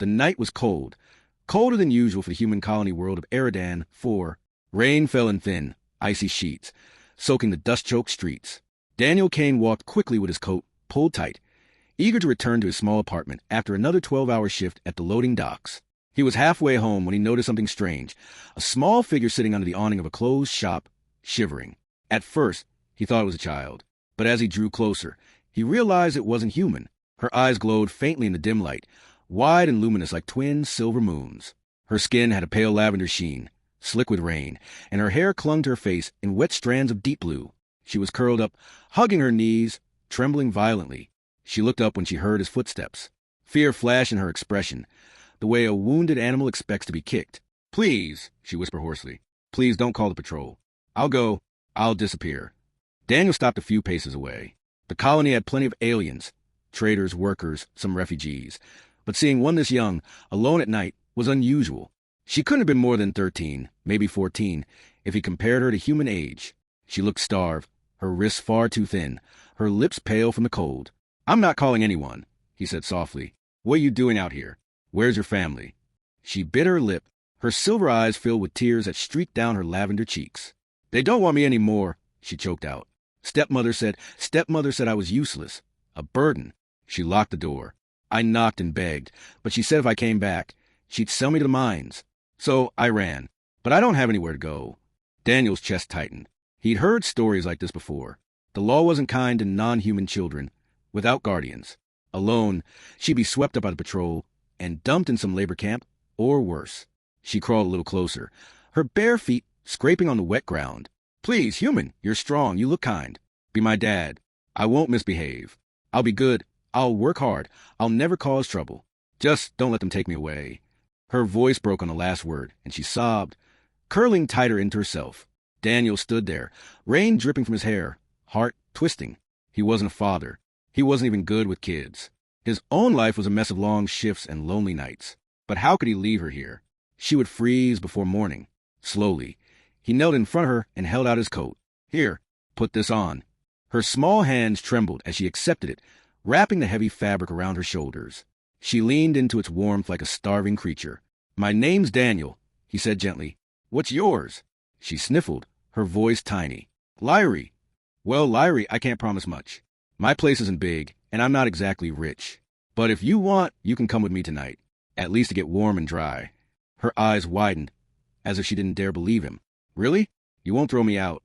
The night was cold, colder than usual for the human colony world of Eridan 4. Rain fell in thin, icy sheets, soaking the dust-choked streets. Daniel Kane walked quickly with his coat pulled tight, eager to return to his small apartment after another 12-hour shift at the loading docks. He was halfway home when he noticed something strange, a small figure sitting under the awning of a closed shop, shivering. At first, he thought it was a child, but as he drew closer, he realized it wasn't human. Her eyes glowed faintly in the dim light, wide and luminous like twin silver moons. Her skin had a pale lavender sheen, slick with rain, and her hair clung to her face in wet strands of deep blue. She was curled up, hugging her knees, trembling violently. She looked up when she heard his footsteps. Fear flashed in her expression, the way a wounded animal expects to be kicked. "Please," she whispered hoarsely. "Please don't call the patrol. I'll go. I'll disappear." Daniel stopped a few paces away. The colony had plenty of aliens, traders, workers, some refugees. But seeing one this young, alone at night, was unusual. She couldn't have been more than 13, maybe 14, if he compared her to human age. She looked starved, her wrists far too thin, her lips pale from the cold. "I'm not calling anyone," he said softly. "What are you doing out here? Where's your family?" She bit her lip, her silver eyes filled with tears that streaked down her lavender cheeks. "They don't want me anymore," she choked out. Stepmother said I was useless, a burden." She locked the door. "I knocked and begged, but she said if I came back, she'd sell me to the mines. So I ran. But I don't have anywhere to go." Daniel's chest tightened. He'd heard stories like this before. The law wasn't kind to non-human children, without guardians. Alone, she'd be swept up by the patrol and dumped in some labor camp, or worse. She crawled a little closer, her bare feet scraping on the wet ground. "Please, human, you're strong, you look kind. Be my dad. I won't misbehave. I'll be good. I'll work hard. I'll never cause trouble. Just don't let them take me away." Her voice broke on the last word, and she sobbed, curling tighter into herself. Daniel stood there, rain dripping from his hair, heart twisting. He wasn't a father. He wasn't even good with kids. His own life was a mess of long shifts and lonely nights. But how could he leave her here? She would freeze before morning. Slowly, he knelt in front of her and held out his coat. "Here, put this on." Her small hands trembled as she accepted it, wrapping the heavy fabric around her shoulders. She leaned into its warmth like a starving creature. "My name's Daniel," he said gently. "What's yours?" She sniffled, her voice tiny. "Lyrie." "Well, Lyrie, I can't promise much. My place isn't big, and I'm not exactly rich. But if you want, you can come with me tonight, at least to get warm and dry." Her eyes widened, as if she didn't dare believe him. "Really? You won't throw me out?"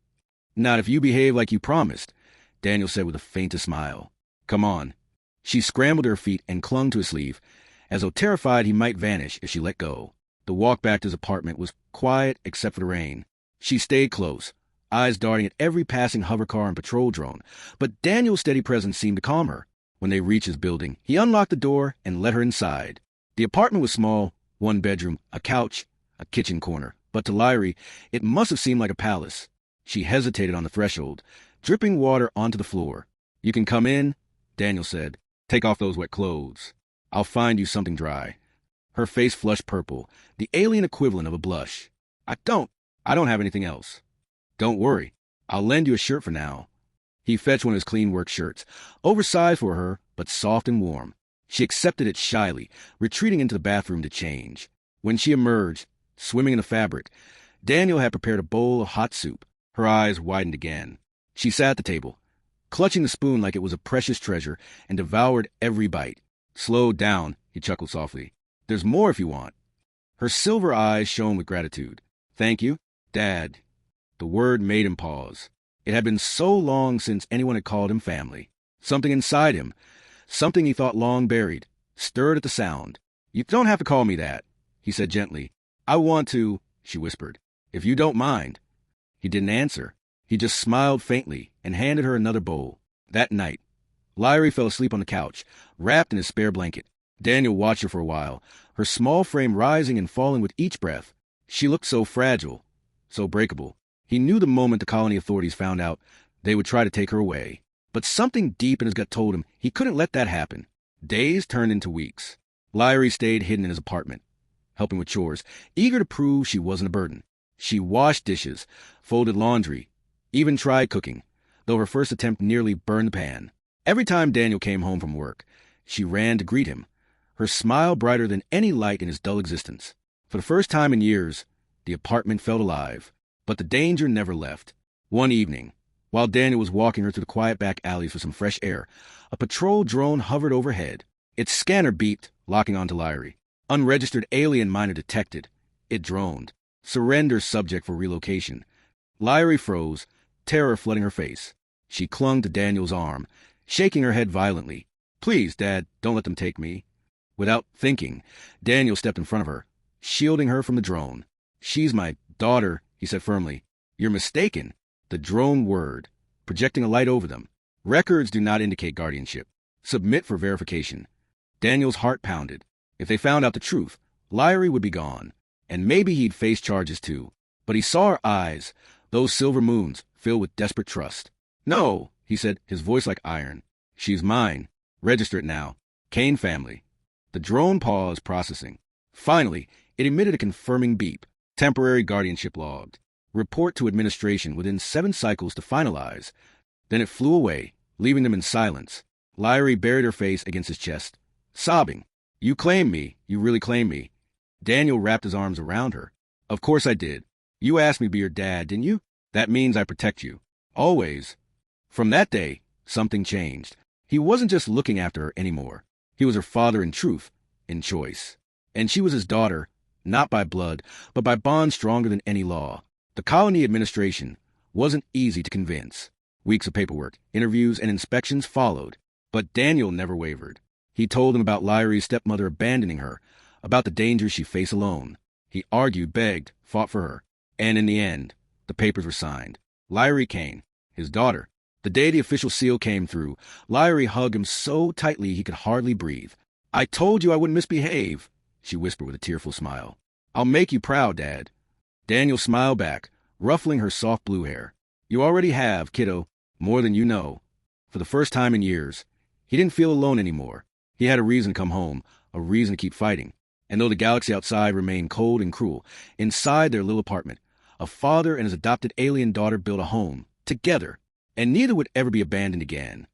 "Not if you behave like you promised," Daniel said with the faintest smile. "Come on." She scrambled to her feet and clung to his sleeve, as though terrified he might vanish if she let go. The walk back to his apartment was quiet except for the rain. She stayed close, eyes darting at every passing hovercar and patrol drone, but Daniel's steady presence seemed to calm her. When they reached his building, he unlocked the door and let her inside. The apartment was small, one bedroom, a couch, a kitchen corner, but to Lyrie, it must have seemed like a palace. She hesitated on the threshold, dripping water onto the floor. "You can come in," Daniel said. "Take off those wet clothes. I'll find you something dry." Her face flushed purple, the alien equivalent of a blush. I don't have anything else." "Don't worry. I'll lend you a shirt for now." He fetched one of his clean work shirts, oversized for her, but soft and warm. She accepted it shyly, retreating into the bathroom to change. When she emerged, swimming in the fabric, Daniel had prepared a bowl of hot soup. Her eyes widened again. She sat at the table, clutching the spoon like it was a precious treasure, and devoured every bite. "Slow down," he chuckled softly. "There's more if you want." Her silver eyes shone with gratitude. "Thank you, Dad." The word made him pause. It had been so long since anyone had called him family. Something inside him, something he thought long buried, stirred at the sound. "You don't have to call me that," he said gently. "I want to," she whispered, "if you don't mind." He didn't answer. He just smiled faintly and handed her another bowl. That night, Lyrie fell asleep on the couch, wrapped in his spare blanket. Daniel watched her for a while, her small frame rising and falling with each breath. She looked so fragile, so breakable. He knew the moment the colony authorities found out, they would try to take her away. But something deep in his gut told him he couldn't let that happen. Days turned into weeks. Lyrie stayed hidden in his apartment, helping with chores, eager to prove she wasn't a burden. She washed dishes, folded laundry, even tried cooking, though her first attempt nearly burned the pan. Every time Daniel came home from work, she ran to greet him, her smile brighter than any light in his dull existence. For the first time in years, the apartment felt alive, but the danger never left. One evening, while Daniel was walking her through the quiet back alleys for some fresh air, a patrol drone hovered overhead. Its scanner beeped, locking onto Lyrie. Unregistered alien miner detected. It droned. Surrender subject for relocation. Lyrie froze, terror flooding her face. She clung to Daniel's arm, shaking her head violently. "Please, Dad, don't let them take me." Without thinking, Daniel stepped in front of her, shielding her from the drone. "She's my daughter," he said firmly. "You're mistaken." The drone whirred, projecting a light over them. "Records do not indicate guardianship. Submit for verification." Daniel's heart pounded. If they found out the truth, Lyrie would be gone, and maybe he'd face charges too. But he saw her eyes, those silver moons, filled with desperate trust. "No," he said, his voice like iron. "She's mine. Register it now. Kane family." The drone paused, processing. Finally, it emitted a confirming beep. "Temporary guardianship logged. Report to administration within 7 cycles to finalize." Then it flew away, leaving them in silence. Lyrie buried her face against his chest, sobbing. "You claim me. You really claim me." Daniel wrapped his arms around her. "Of course I did. You asked me to be your dad, didn't you? That means I protect you. Always." From that day, something changed. He wasn't just looking after her anymore. He was her father in truth, in choice. And she was his daughter, not by blood, but by bonds stronger than any law. The colony administration wasn't easy to convince. Weeks of paperwork, interviews, and inspections followed. But Daniel never wavered. He told them about Lyrie's stepmother abandoning her, about the dangers she faced alone. He argued, begged, fought for her. And in the end, the papers were signed. Lyrie Kane, his daughter. The day the official seal came through, Lyrie hugged him so tightly he could hardly breathe. "I told you I wouldn't misbehave," she whispered with a tearful smile. "I'll make you proud, Dad." Daniel smiled back, ruffling her soft blue hair. "You already have, kiddo, more than you know." For the first time in years, he didn't feel alone anymore. He had a reason to come home, a reason to keep fighting. And though the galaxy outside remained cold and cruel, inside their little apartment, a father and his adopted alien daughter built a home, together, and neither would ever be abandoned again.